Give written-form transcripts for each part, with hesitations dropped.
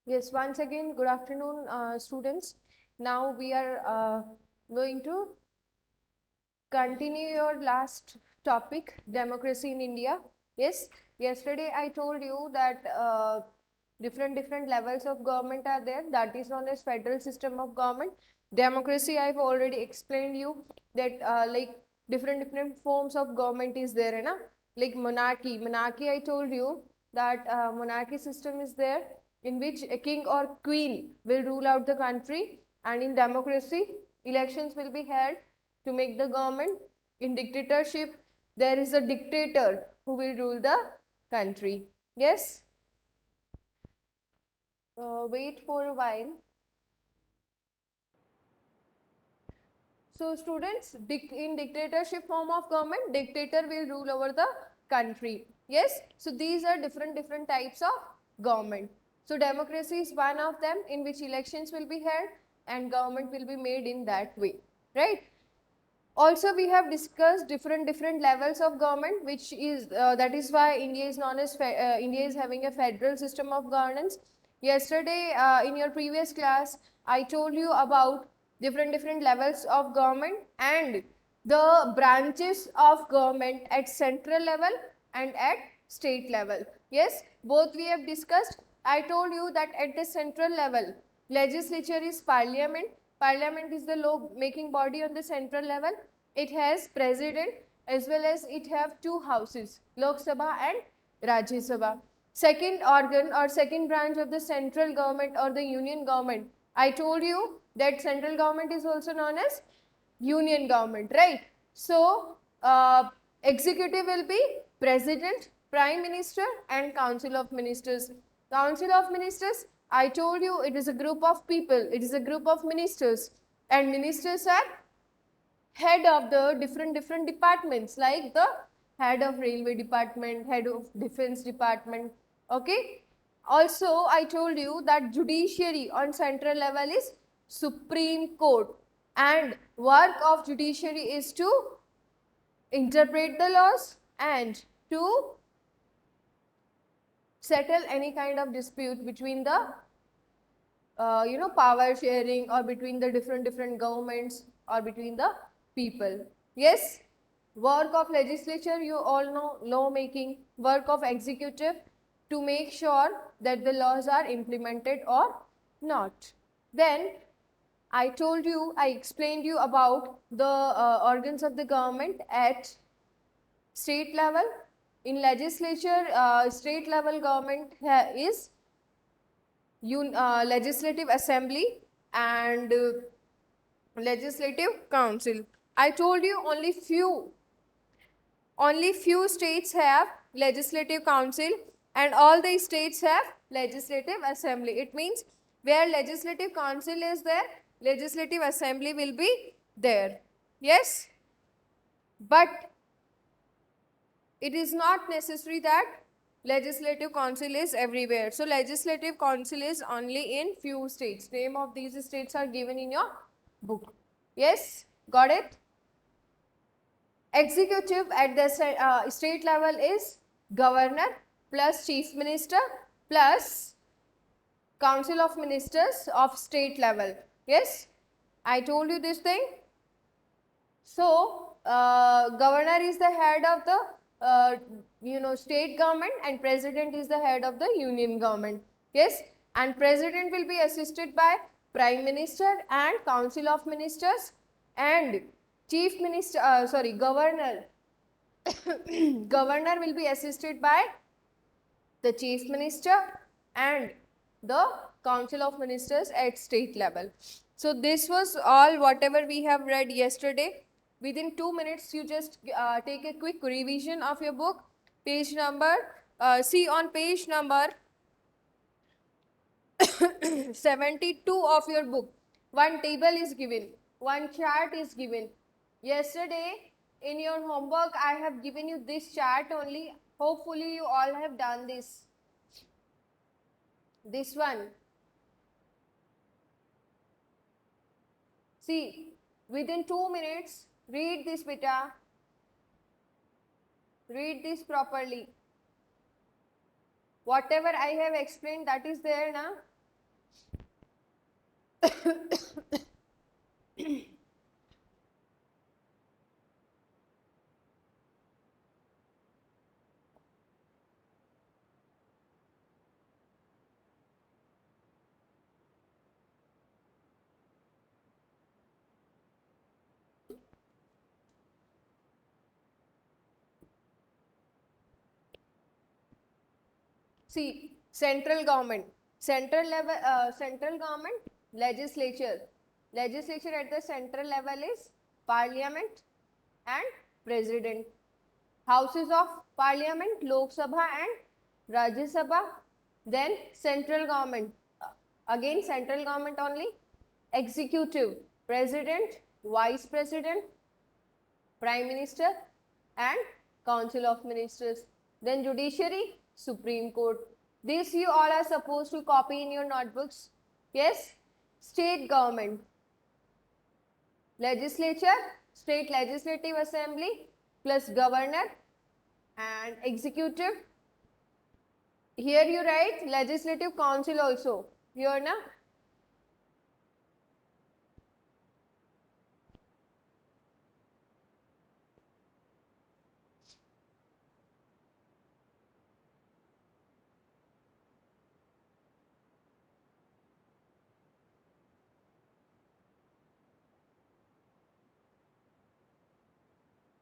Yes, once again, good afternoon, students. Now we are going to continue your last topic, democracy in India. Yes, yesterday I told you that different levels of government are there. That is known as federal system of government. Democracy, I've already explained you that like different forms of government is there, na? Like monarchy. Monarchy, I told you that monarchy system is there in which a king or queen will rule out the country, and in democracy, elections will be held to make the government. In dictatorship, there is a dictator who will rule the country. Yes? Wait for a while. So students, in dictatorship form of government, dictator will rule over the country. Yes? So these are different types of government. So democracy is one of them in which elections will be held and government will be made in that way. Right? Also, we have discussed different levels of government, which is that is why India is known as India is having a federal system of governance. Yesterday, in your previous class, I told you about different levels of government and the branches of government at central level and at state level. Yes, both we have discussed. I told you that at the central level, legislature is parliament. Parliament is the law making body on the central level. It has president as well as it have two houses, Lok Sabha and Rajya Sabha. Second organ or second branch of the central government or the union government. I told you that central government is also known as union government, right? So, executive will be president, prime minister and council of ministers. Council of ministers, I told you it is a group of people, it is a group of ministers, and ministers are head of the different departments, like the head of railway department, head of defense department. Okay. Also, I told you that judiciary on central level is Supreme Court, and work of judiciary is to interpret the laws and to settle any kind of dispute between the power sharing or between the different governments or between the people. Yes, work of legislature, you all know, law making. Work of executive, to make sure that the laws are implemented or not. Then I told you, I explained you about the organs of the government at state level. In legislature, state level government is legislative assembly and legislative council. I told you only few states have legislative council and all the states have legislative assembly. It means where legislative council is there, legislative assembly will be there. Yes, but it is not necessary that legislative council is everywhere. So legislative council is only in few states. Name of these states are given in your book. Yes, got it? Executive at the state level is governor plus chief minister plus council of ministers of state level. Yes, I told you this thing. So, governor is the head of the state government and president is the head of the union government. Yes, and president will be assisted by prime minister and council of ministers, and chief minister, governor. Governor will be assisted by the chief minister and the council of ministers at state level. So this was all whatever we have read yesterday. Within 2 minutes, you just take a quick revision of your book. Page number, see on page number 72 of your book. One table is given, one chart is given. Yesterday, in your homework, I have given you this chart only. Hopefully, you all have done this. This one. See, within 2 minutes, read this beta. Read this properly. Whatever I have explained, that is there now. See, central government, central level, central government, legislature. Legislature at the central level is parliament and president. Houses of parliament, Lok Sabha and Rajya Sabha. Then central government, again central government only. Executive, president, vice president, prime minister and council of ministers. Then judiciary, Supreme Court. This you all are supposed to copy in your notebooks. Yes? State government, legislature, state legislative assembly plus governor and executive. Here you write legislative council also. Here na.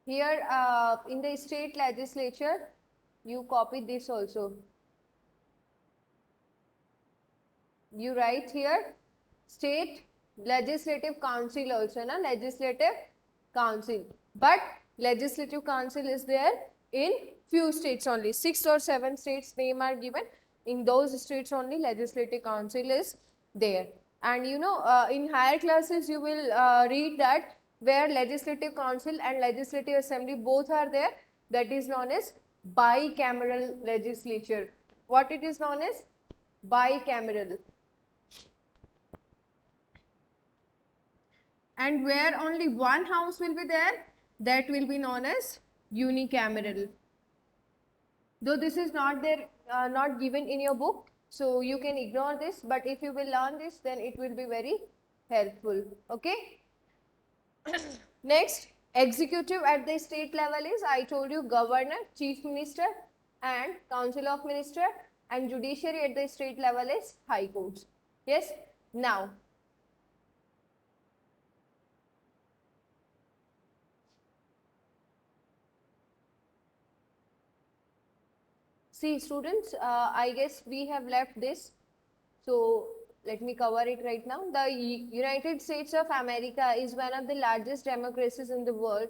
Here in the state legislature, you copy this also. You write here state legislative council also, na, legislative council. But legislative council is there in few states only. 6 or 7 states name are given. In those states only legislative council is there. And you know, in higher classes you will read that where legislative council and legislative assembly both are there, that is known as bicameral legislature. What it is known as? Bicameral. And where only one house will be there, that will be known as unicameral. Though this is not there, not given in your book, so you can ignore this, but if you will learn this, then it will be very helpful. Okay. Next, executive at the state level is, I told you, governor, chief minister and council of minister, and judiciary at the state level is high courts. Yes. Now, see students, I guess we have left this. So let me cover it right now. The United States of America is one of the largest democracies in the world.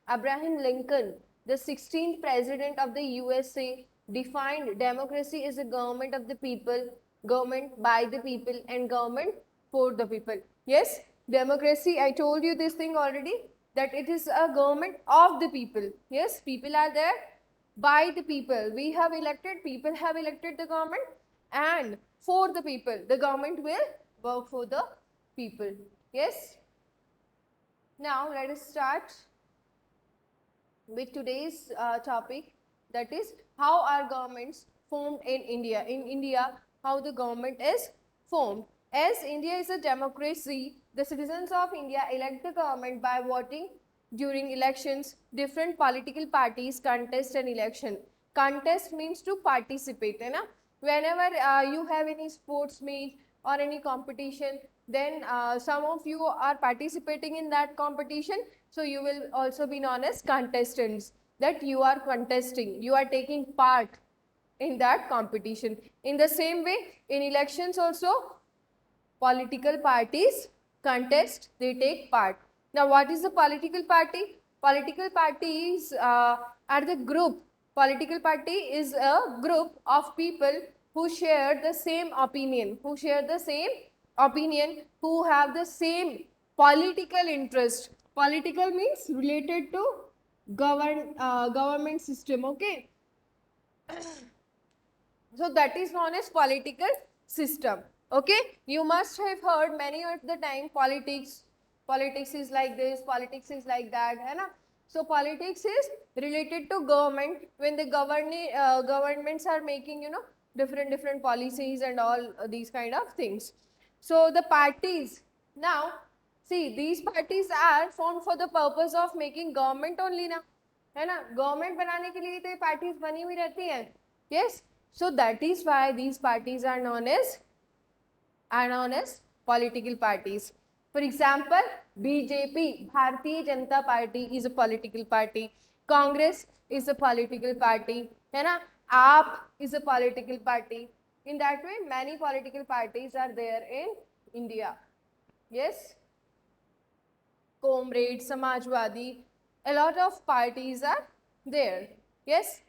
Abraham Lincoln, the 16th president of the USA, defined democracy as a government of the people, government by the people and government for the people. Yes, democracy, I told you this thing already, that it is a government of the people. Yes, people are there by the people. We have elected, people have elected the government, and for the people, the government will work for the people. Yes. Now let us start with today's topic, that is how are governments formed in India. In India, how the government is formed. As India is a democracy, the citizens of India elect the government by voting during elections. Different political parties contest an election. Contest means to participate, है ना? Whenever you have any sports meet or any competition, then some of you are participating in that competition, so you will also be known as contestants, that you are contesting, you are taking part in that competition. In the same way, in elections also, political parties contest, they take part. Now, what is the political party? Political parties are the group. Political party is a group of people who share the same opinion, who have the same political interest. Political means related to government system, okay? So that is known as political system, okay? You must have heard many of the time politics is like this, politics is like that, है ना? So politics is related to government, when the governments are making, you know, different policies and all these kind of things. So the parties, now see, these parties are formed for the purpose of making government only ना, है ना, government बनाने के लिए तो ये parties बनी हुई रहती है. Yes, so that is why these parties are known as political parties. For example, BJP, Bharatiya Janata Party, is a political party. Congress is a political party, है ना, AAP is a political party. In that way, many political parties are there in India. Yes, Comrade, Samajwadi, a lot of parties are there. Yes,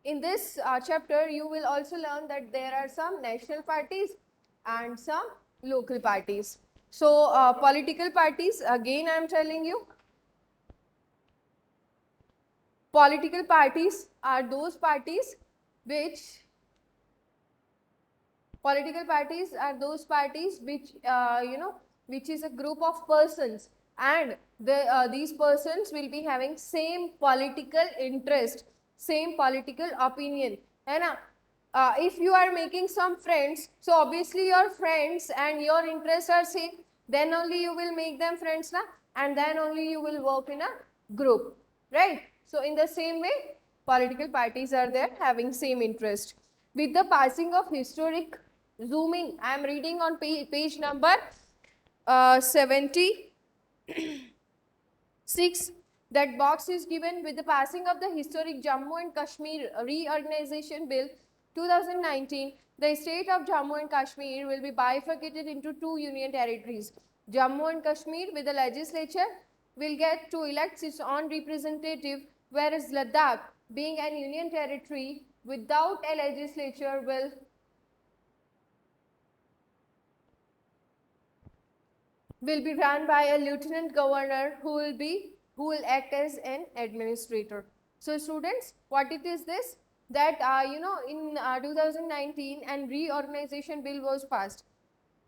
in this chapter you will also learn that there are some national parties and some local parties. So political parties, again I am telling you, political parties are those parties which which is a group of persons, and these persons will be having same political interest, same political opinion, है ना. If you are making some friends, so obviously your friends and your interests are same, then only you will make them friends na, and then only you will work in a group, right? So in the same way, political parties are there having same interest. With the passing of historic, zooming, I am reading on page number 76. That box is given. With the passing of the historic Jammu and Kashmir Reorganization Bill 2019, the state of Jammu and Kashmir will be bifurcated into 2 union territories. Jammu and Kashmir, with the legislature, will get to elect its own representative, whereas Ladakh, being an union territory without a legislature, will be run by a lieutenant governor who will act as an administrator. So students, what it is this, that in 2019 and reorganization bill was passed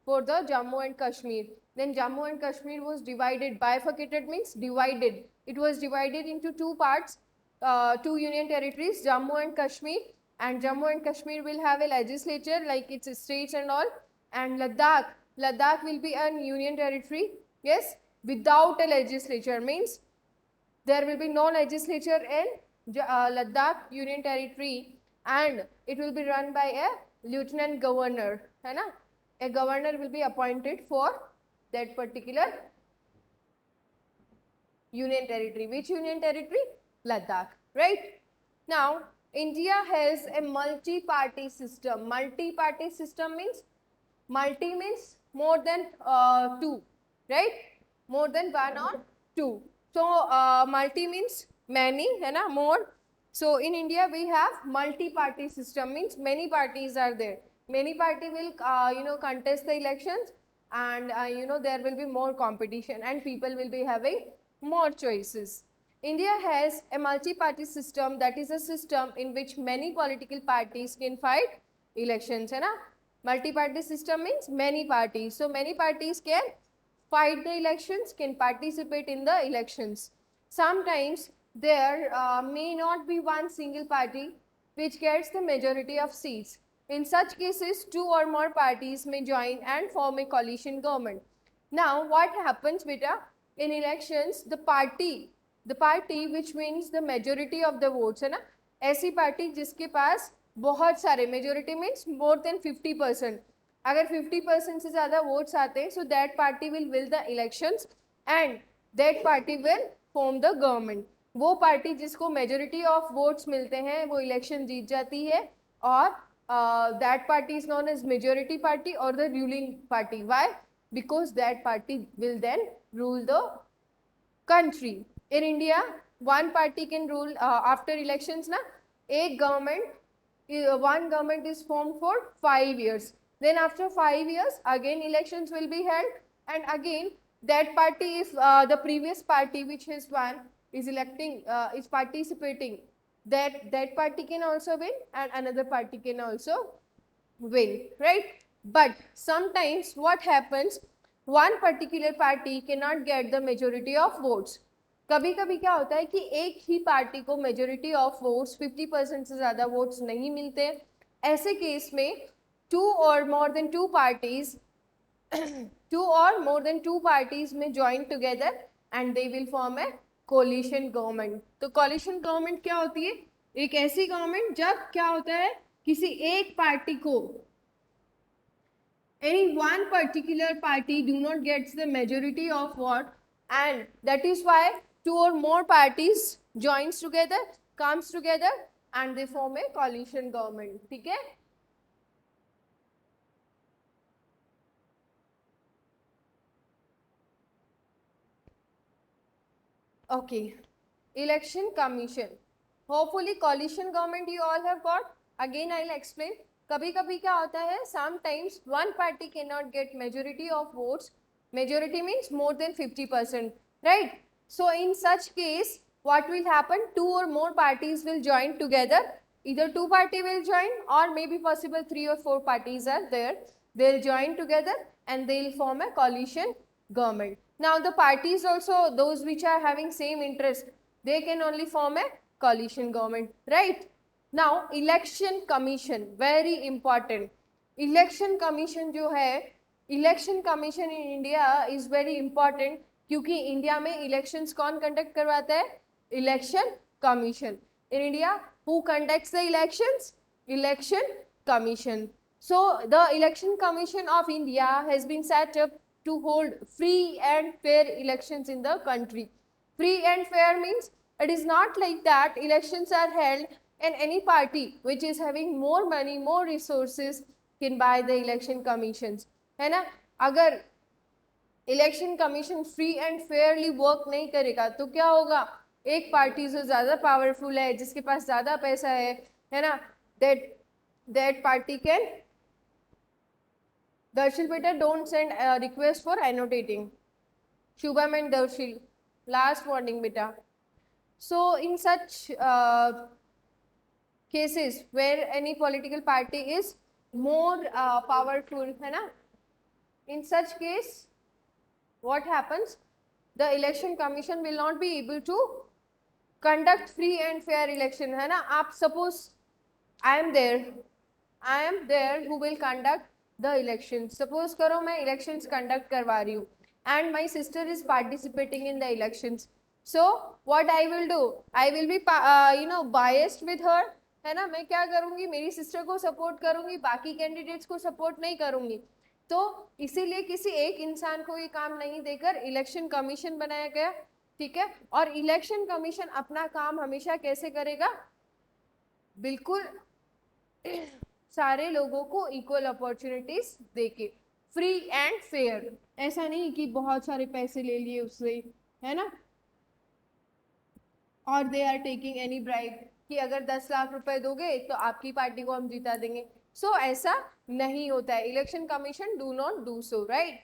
for the Jammu and Kashmir. Then Jammu and Kashmir was divided. Bifurcated means divided. It was divided into 2 parts, 2 union territories, Jammu and Kashmir, and Jammu and Kashmir will have a legislature like its states and all, and Ladakh will be a union territory, yes, without a legislature, means there will be no legislature in Ladakh union territory, and it will be run by a lieutenant governor, है ना. A governor will be appointed for that particular union territory. Which union territory? Ladakh, right? Now, India has a multi-party system. Multi-party system means, multi means more than 2, right? More than 1 or 2. So multi means many, है ना, more. So in India we have multi-party system, means many parties are there. Many party will contest the elections, and there will be more competition and people will be having more choices. India has a multi-party system, that is a system in which many political parties can fight elections, है ना. Multi-party system means many parties. So many parties can fight the elections, can participate in the elections. Sometimes there may not be one single party which gets the majority of seats. In such cases, 2 or more parties may join and form a coalition government. Now what happens beta, in elections, the party which wins the majority of the votes, है ना, ऐसी party जिसके पास बहुत सारे, majority means more than 50%, अगर 50% से ज़्यादा votes आते हैं, so that party will win the elections and that party will form the government. वो पार्टी जिसको मेजोरिटी ऑफ वोट्स मिलते हैं वो इलेक्शन जीत जाती है, और that party is known as majority party और the ruling party. Why? Because that party will then rule the country. In India, one party can rule after elections na, one government is formed for 5 years. Then after 5 years, again elections will be held, and again that party, if the previous party which has won is is participating, that party can also win and another party can also win, right? But sometimes what happens, one particular party cannot get the majority of votes. कभी कभी क्या होता है कि एक ही party को majority of votes 50% से ज़्यादा वोट्स नहीं मिलते. ऐसे केस में 2 or more than 2 parties two or more than two parties may join together and they will form a coalition government. तो coalition government क्या होती है? एक ऐसी गवर्नमेंट जब क्या होता है, किसी एक पार्टी को, any one particular party do not gets the majority of vote, and that is why two or more parties joins together, comes together and they form a coalition government. ठीक है? Okay, election commission. Hopefully coalition government you all have got. Again I'll explain. कभी कभी क्या होता है, sometimes one party cannot get majority of votes. Majority means more than 50%, right? So in such case, what will happen? Two or more parties will join together. Either two party will join or maybe possible 3 or 4 parties are there. They'll join together and they'll form a coalition government. Now the parties also, those which are having same interest, they can only form a coalition government, right? Now election commission, very important. Election commission जो है, election commission in India is very important क्योंकि India में elections कौन conduct करवाता है? Election commission. In India, who conducts the elections? Election commission. So the election commission of India has been set up to hold free and fair elections in the country. Free and fair means it is not like that elections are held and any party which is having more money, more resources can buy the election commissions. है ना? अगर election commission free and Fairlie work नहीं करेगा तो क्या होगा? एक party जो ज्यादा पावरफुल है, जिसके पास ज्यादा पैसा है ना, that party can. Darshil beta, don't send a request for annotating. Shubham and Darshil, last warning beta. So in such cases where any political party is more powerful, है ना, in such case what happens? The election commission will not be able to conduct free and fair election, है ना. आप suppose I am there who will conduct the elections. Suppose करो मैं elections conduct करवा रही हूँ and my sister is participating in the elections. So what I will do? I will be biased with her, है ना. मैं क्या करूँगी? मेरी sister को support करूँगी, बाकी candidates को support नहीं करूँगी. तो इसीलिए किसी एक इंसान को ये काम नहीं देकर इलेक्शन कमीशन बनाया गया, ठीक है. और इलेक्शन कमीशन अपना काम हमेशा कैसे करेगा? बिल्कुल सारे लोगों को इक्वल अपॉर्चुनिटीज देके, फ्री एंड फेयर. ऐसा नहीं कि बहुत सारे पैसे ले लिए उससे, है ना, और they are taking any bribe कि अगर 10 लाख रुपए दोगे तो आपकी पार्टी को हम जिता देंगे. सो ऐसा नहीं होता है. Election commission do not do so, right.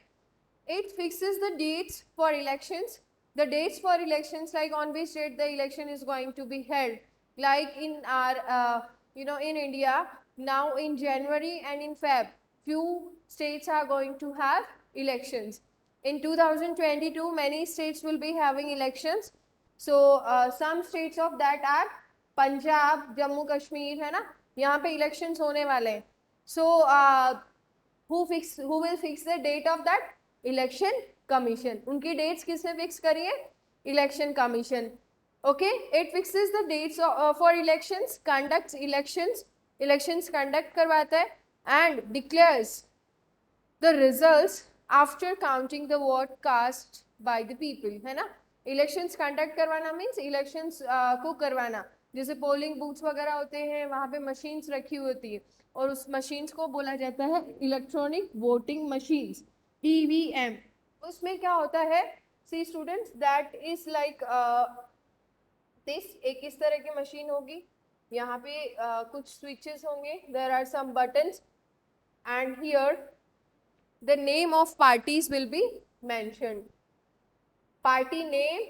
It fixes the dates for elections. The dates for elections, like on which date the election is going to be held. Like in our, in India, now in January and in Feb, few states are going to have elections. In 2022, many states will be having elections. So some states of that are Punjab, Jammu Kashmir, है ना, यहाँ पे elections होने वाले हैं. So who will fix the date of that? Election commission. उनकी dates किसने fix करी है? Election commission. Okay, it fixes the dates for elections, conducts elections conduct करवाता है and declares the results after counting the vote cast by the people, है ना. Elections conduct करवाना means elections को करवाना. जैसे पोलिंग बूथ्स वगैरह होते हैं, वहाँ पे मशीन्स रखी होती है और उस मशीन्स को बोला जाता है इलेक्ट्रॉनिक वोटिंग मशीन्स, EVM. उसमें क्या होता है? See students, that is like this. एक इस तरह की मशीन होगी, यहाँ पे कुछ स्विचेस होंगे, there are some buttons and here the name of parties will be mentioned. Party name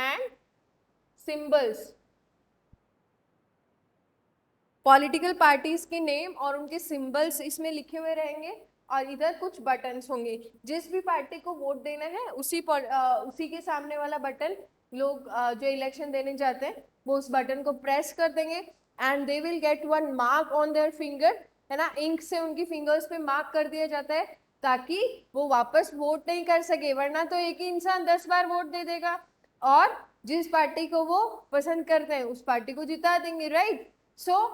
and symbols, political parties के नेम और उनके सिंबल्स इसमें लिखे हुए रहेंगे और इधर कुछ बटन्स होंगे. जिस भी पार्टी को वोट देना है उसी के सामने वाला बटन लोग जो इलेक्शन देने जाते हैं वो उस बटन को प्रेस कर देंगे and they will get one mark on their finger, है ना. इंक से उनकी फिंगर्स पे मार्क कर दिया जाता है ताकि वो वापस वोट नहीं कर सके, वरना तो एक ही इंसान 10 बार वोट दे देगा और जिस पार्टी को वो पसंद करते हैं उस पार्टी को जिता देंगे, right. So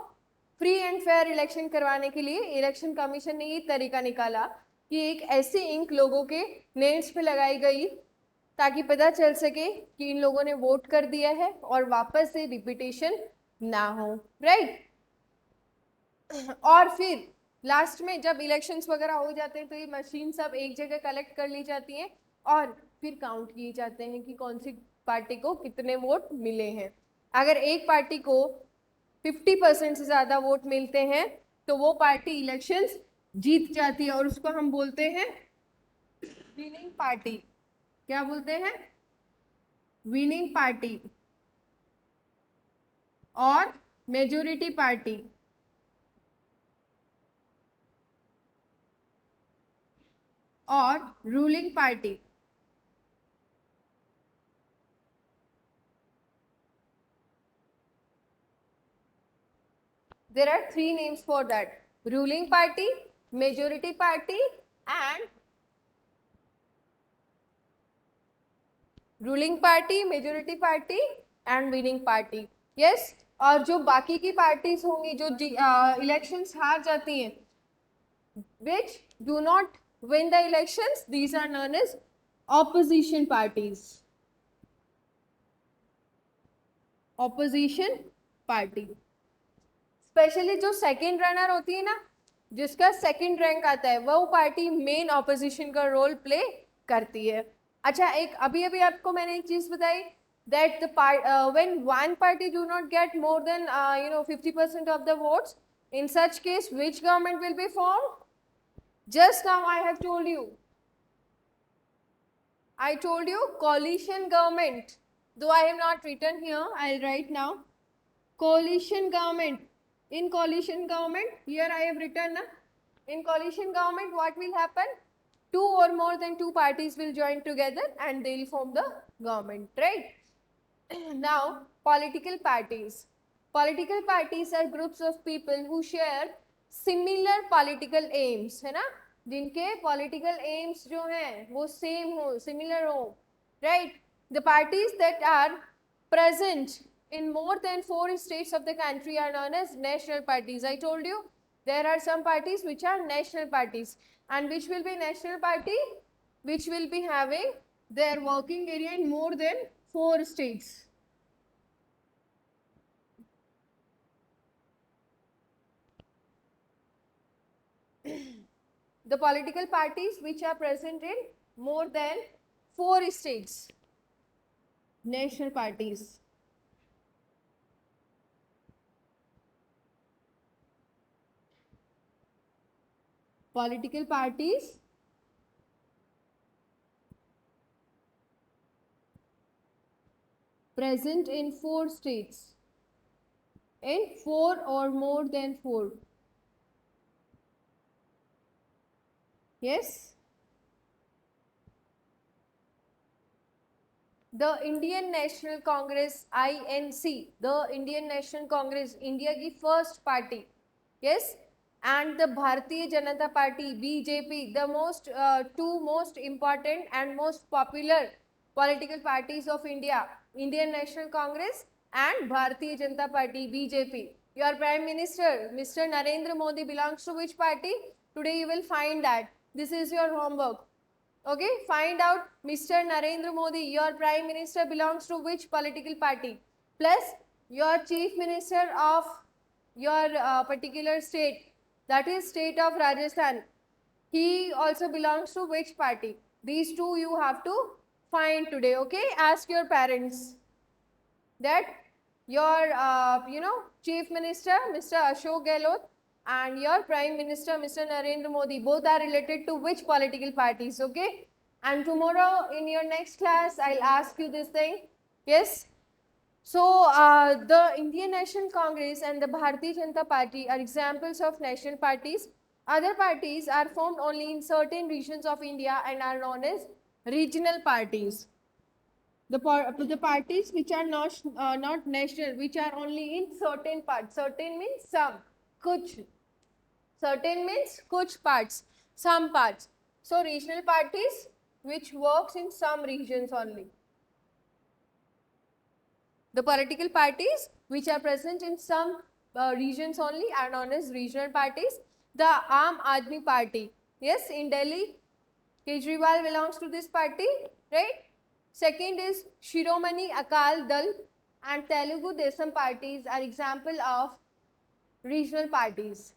free and fair election करवाने के लिए इलेक्शन कमीशन ने ये तरीका निकाला कि एक ऐसी इंक लोगों के नेल्स पे लगाई गई ताकि पता चल सके कि इन लोगों ने वोट कर दिया है और वापस से रिपीटेशन ना हो, राइट। और फिर लास्ट में जब इलेक्शंस वगैरह हो जाते हैं तो ये मशीन सब एक जगह कलेक्ट कर ली जाती हैं और फिर काउंट किए जाते हैं कि कौन सी पार्टी को कितने वोट मिले हैं। अगर एक पार्टी को 50% से ज़्यादा वोट मिलते हैं तो वो पार्टी इलेक्शंस जीत जाती है और उसको हम बोलते हैं विनिंग पार्टी। क्या बोलते हैं? विनिंग पार्टी और मेजोरिटी पार्टी और ruling party. There are three names for that: ruling party, majority party and ruling party, majority party and winning party. Yes, और जो बाकी की पार्टीज होंगी जो इलेक्शंस हार जाती हैं, which do not win the elections, these are known as opposition parties. opposition party specially जो सेकंड रनर होती है ना, जिसका सेकंड रैंक आता है, वो पार्टी मेन ऑपोजिशन का रोल प्ले करती है। अच्छा, एक अभी अभी आपको मैंने एक चीज बताई that the when one party do not get more than 50% of the votes, in such case which government will be formed? Just now I have told you. I told you coalition government. Though I have not written here, I'll write now. Coalition government. In coalition government, here I have written, in coalition government what will happen? Two or more than two parties will join together and they will form the government, right? Now, political parties. Political parties are groups of people who share similar political aims, है ना, जिनके political aims जो हैं वो same हो, similar हो, right? The parties that are present in more than 4 states of the country are known as national parties. I told you there are some parties which are national parties, and which will be national party, which will be having their working area in more than 4 states. The political parties which are present in more than 4 states, national parties. Political parties present in 4 states, in 4 or more than 4. Yes? The Indian National Congress, INC, the Indian National Congress, India की first party. Yes? And the Bharatiya Janata Party, BJP, the two most important and most popular political parties of India, Indian National Congress and Bharatiya Janata Party, BJP. Your Prime Minister, Mr. Narendra Modi, belongs to which party? Today you will find that. This is your homework. Okay, find out Mr. Narendra Modi, your Prime Minister, belongs to which political party? Plus your Chief Minister of your particular state, that is state of Rajasthan, he also belongs to which party? These two you have to find today. Okay, ask your parents that your Chief Minister Mr. Ashok Gehlot and your Prime Minister Mr. Narendra Modi, both are related to which political parties. Okay, and tomorrow in your next class I'll ask you this thing. Yes. So the Indian National Congress and the Bharatiya Janata Party are examples of national parties. Other parties are formed only in certain regions of India and are known as regional parties. The parties which are not national, which are only in certain parts. Certain means some, kuch. Certain means kuch parts, some parts. So regional parties which works in some regions only. The political parties which are present in some regions only are known as regional parties. The Aam Aadmi Party, yes, in Delhi, Kejriwal belongs to this party, right? Second is Shiromani Akal Dal and Telugu Desam parties are example of regional parties.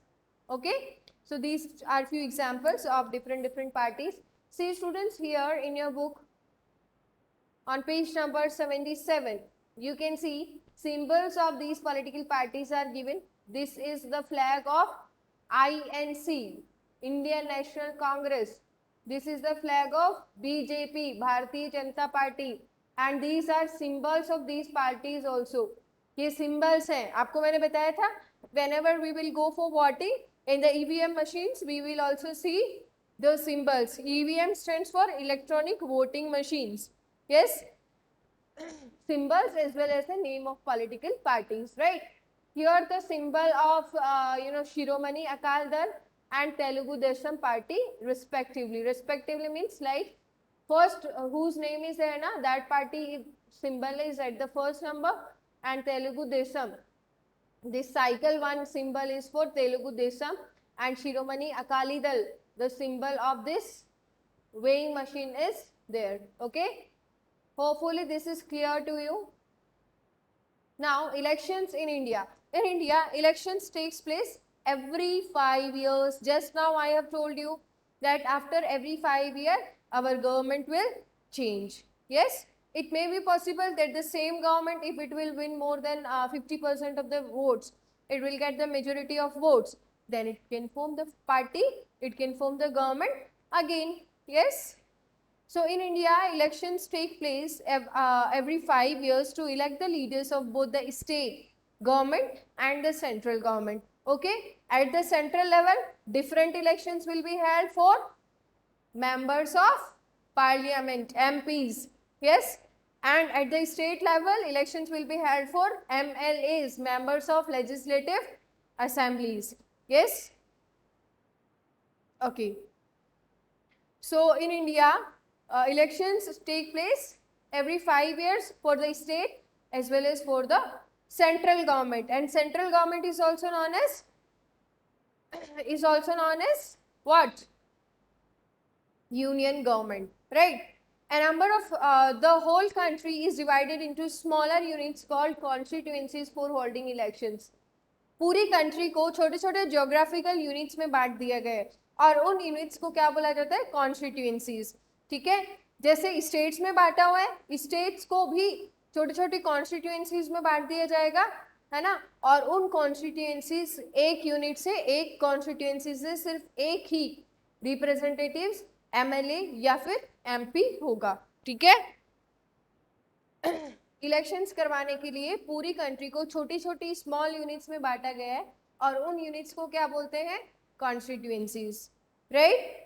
Okay, so these are few examples of different parties. See students, here in your book on page number 77, you can see symbols of these political parties are given. This is the flag of INC, Indian National Congress. This is the flag of BJP, Bharatiya Janata Party, and these are symbols of these parties also. ये symbols हैं, आपको मैंने बताया था, whenever we will go for voting in the EVM machines, we will also see the symbols. EVM stands for electronic voting machines. Yes, symbols as well as the name of political parties, right? Here the symbol of Shiromani Akal Dal and Telugu Desam Party respectively. Respectively means like first whose name is there na, that party symbol is at the first number, and Telugu Desam. This cycle one symbol is for Telugu Desam, and Shiromani Akali Dal, the symbol of this weighing machine is there. Okay. Hopefully this is clear to you. Now elections in India. In India, elections takes place every 5 years. Just now I have told you that after every 5 years, our government will change. Yes, it may be possible that the same government, if it will win more than 50% of the votes, it will get the majority of votes. Then it can form the party, it can form the government again. Yes. So in India, elections take place every 5 years to elect the leaders of both the state government and the central government. Okay, at the central level, different elections will be held for members of parliament, MPs. Yes, and at the state level, elections will be held for MLAs, members of legislative assemblies. Yes. Okay. So in India, elections take place every 5 years for the state as well as for the central government, and central government is also known as what? Union government, right? A number of the whole country is divided into smaller units called constituencies for holding elections. पूरी country को छोटे छोटे geographical units में बांट दिया गया है और उन यूनिट्स को क्या बोला जाता है? कॉन्स्टिट्यूएंसीज. ठीक है, जैसे स्टेट्स में बांटा हुआ है, स्टेट्स को भी छोटी छोटी कॉन्स्टिट्यूएंसीज में बांट दिया जाएगा, है ना? और उन कॉन्स्टिट्यूएंसीज एक यूनिट से, एक कॉन्स्टिट्यूएंसी से सिर्फ एक ही रिप्रेजेंटेटिव्स एमएलए या फिर एमपी होगा. ठीक है, इलेक्शंस करवाने के लिए पूरी कंट्री को छोटी छोटी स्मॉल यूनिट्स में बांटा गया है और उन यूनिट्स को क्या बोलते हैं? Constituencies, right?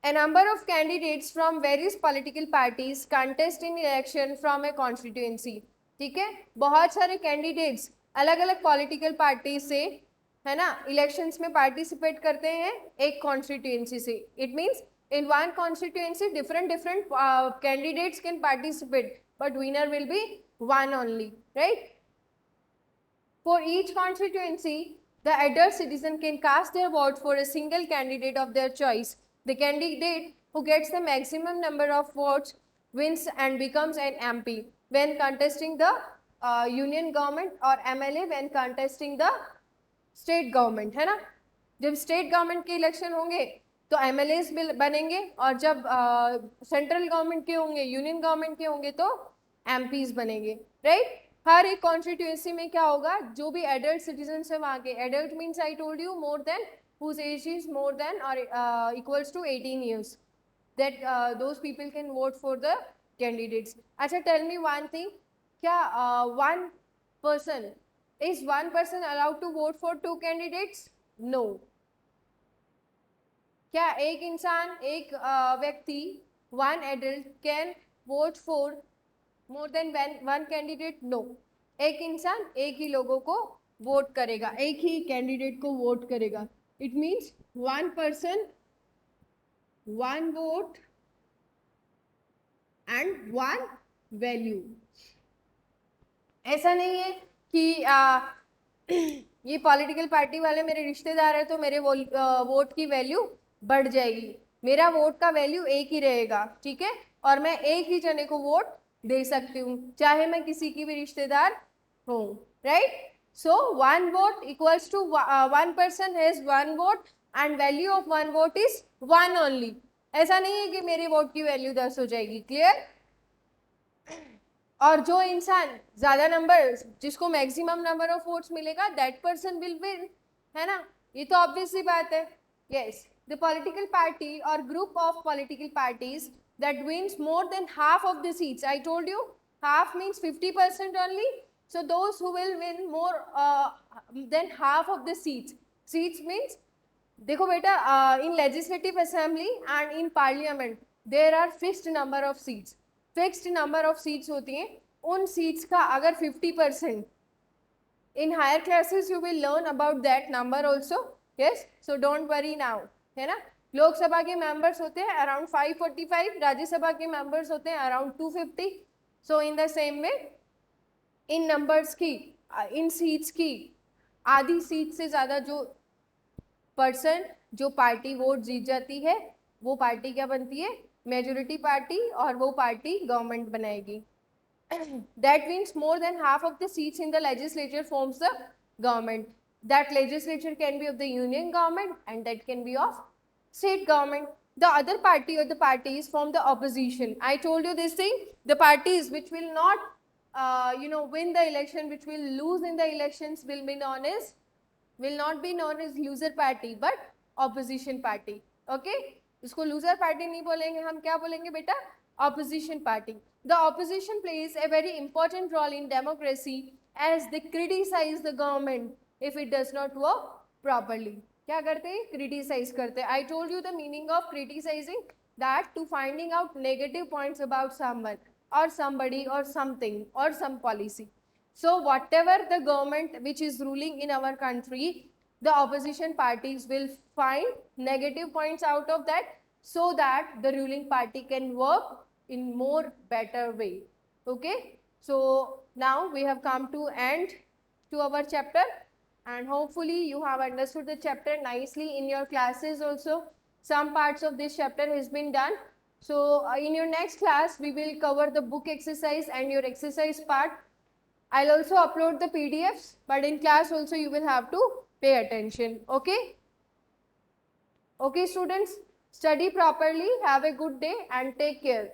A number of candidates from various political parties contest in election from a constituency. ठीक है, बहुत सारे कैंडिडेट्स अलग अलग पॉलिटिकल पार्टी से, है ना, इलेक्शंस में पार्टिसिपेट करते हैं एक कॉन्स्टिट्यूएंसी से. It means in one constituency different candidates can participate, but winner will be one only, right? For each constituency, the adult citizen can cast their vote for a single candidate of their choice. The candidate who gets the maximum number of votes wins and becomes an MP when contesting the union government, or MLA when contesting the state government, है ना? जब state government के election होंगे तो MLAs बनेंगे, और जब central government के होंगे, यूनियन गवर्नमेंट के होंगे तो एमपीज बनेंगे, राइट? हर एक कॉन्स्टिट्यूएंसी में क्या होगा? जो भी एडल्ट सिटीजन है वहाँ के, adult means I told you more than whose age is more than or equals to 18 years, that those people can vote for the candidates. अच्छा, tell me one thing, क्या one person allowed to vote for two candidates? No. क्या एक इंसान, एक व्यक्ति, one adult can vote for more than one candidate? No. एक इंसान एक ही लोगों को वोट करेगा, एक ही कैंडिडेट को वोट करेगा. It means one person one vote and one value. ऐसा नहीं है कि ये पॉलिटिकल पार्टी वाले मेरे रिश्तेदार है तो मेरे वोट की वैल्यू बढ़ जाएगी. मेरा वोट का वैल्यू एक ही रहेगा, ठीक है, और मैं एक ही जने को वोट दे सकती हूँ चाहे मैं किसी की भी रिश्तेदार हूँ, right. So one vote equals to one person has one vote and value of one vote is one only. ऐसा नहीं है कि मेरे वोट की वैल्यू 10 हो जाएगी. क्लियर. और जो इंसान ज्यादा नंबर, जिसको मैक्सिमम नंबर ऑफ वोट्स मिलेगा, दैट पर्सन विल विन, है ना. ये तो ऑब्वियस सी बात है. यस, द पॉलिटिकल पार्टी और group of political parties that wins more than half of the seats. I told you half means 50% only. So those who will win more than half of the seats. Seats means, देखो बेटा, in legislative assembly and in parliament there are fixed number of seats. Fixed number of seats होती हैं. उन seats का अगर 50%, in higher classes you will learn about that number also. Yes, so don't worry now, है ना. लोकसभा के members होते हैं अराउंड 545, राज्यसभा के मेंबर्स होते हैं around 250. So in the same way in numbers की, इन सीट्स की आधी सीट से ज़्यादा जो पर्सन, जो पार्टी वोट जीत जाती है, वो पार्टी क्या बनती है, मेजोरिटी पार्टी, और वो पार्टी गवर्नमेंट बनाएगी. That means more than half of the seats in the legislature forms the government. That legislature can be of the union government and that can be of state government. The other party or the parties from the opposition. I told you this thing. The parties which will not, win the election, which will lose in the elections, will not be known as loser party, but opposition party. Okay? इसको loser party नहीं बोलेंगे हम, क्या बोलेंगे बेटा, opposition party. The opposition plays a very important role in democracy as they criticise the government if it does not work properly. क्या करते हैं, क्रिटिसाइज करते हैं. I told you the meaning of criticising, that to finding out negative points about someone और somebody or something or some policy. So whatever the government which is ruling in our country, the opposition parties will find negative points out of that so that the ruling party can work in more better way. Okay, so now we have come to end to our chapter and hopefully you have understood the chapter nicely in your classes also. Some parts of this chapter has been done. So in your next class we will cover the book exercise and your exercise part. I'll also upload the PDFs, but in class also you will have to pay attention. Okay? Okay students, study properly, have a good day and take care.